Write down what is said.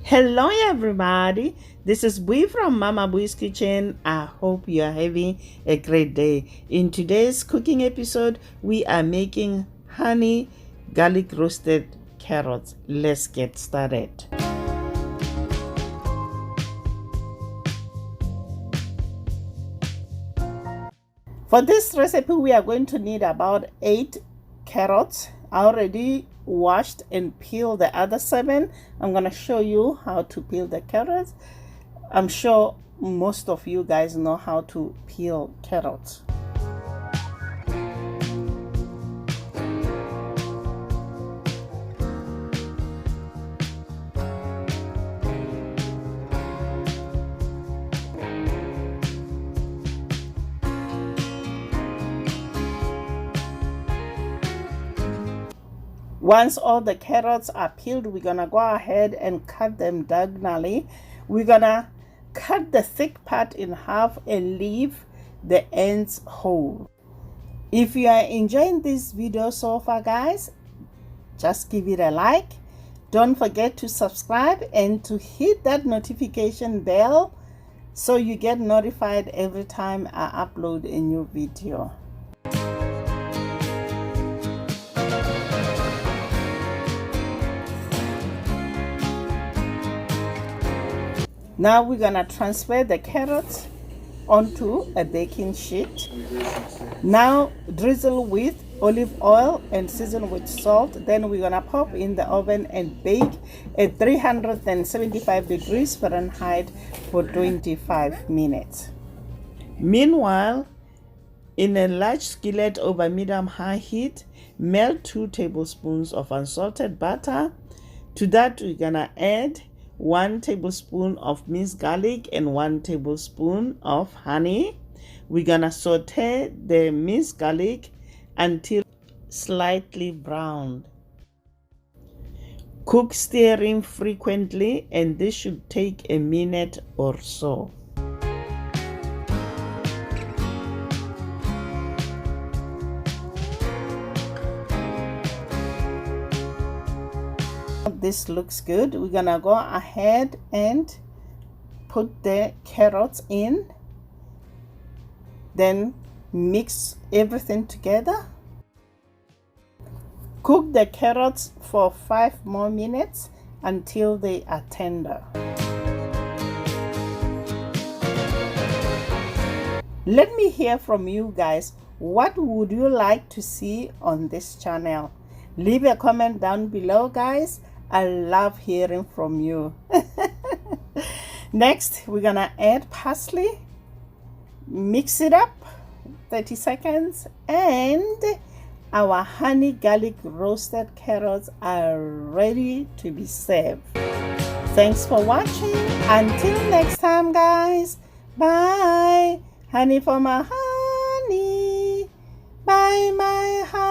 Hello everybody, this is Bui from Mama Bui's Kitchen. I hope you are having a great day. In today's cooking episode, we are making honey garlic roasted carrots. Let's get started. For this recipe, we are going to need about 8 carrots. I already washed and peeled the other 7. I'm going to show you how to peel the carrots. I'm sure most of you guys know how to peel carrots. Once all the carrots are peeled, we're gonna go ahead and cut them diagonally. We're gonna cut the thick part in half and leave the ends whole. If you are enjoying this video so far, guys, just give it a like. Don't forget to subscribe and to hit that notification bell so you get notified every time I upload a new video. Now we're gonna transfer the carrots onto a baking sheet. Now drizzle with olive oil and season with salt. Then we're gonna pop in the oven and bake at 375 degrees Fahrenheit for 25 minutes. Meanwhile, in a large skillet over medium-high heat, melt 2 tablespoons of unsalted butter. To that, we're gonna add 1 tablespoon of minced garlic and 1 tablespoon of honey. We're gonna saute the minced garlic until slightly browned. Cook stirring frequently, and this should take a minute or so. This looks good. We're gonna go ahead and put the carrots in, then mix everything together. Cook the carrots for 5 more minutes until they are tender. Let me hear from you guys. What would you like to see on this channel? Leave a comment down below, guys. I love hearing from you. Next, we're gonna add parsley, mix it up 30 seconds, and our honey garlic roasted carrots are ready to be served. Thanks for watching. Until next time, guys. Bye. Honey for my honey. Bye, my honey.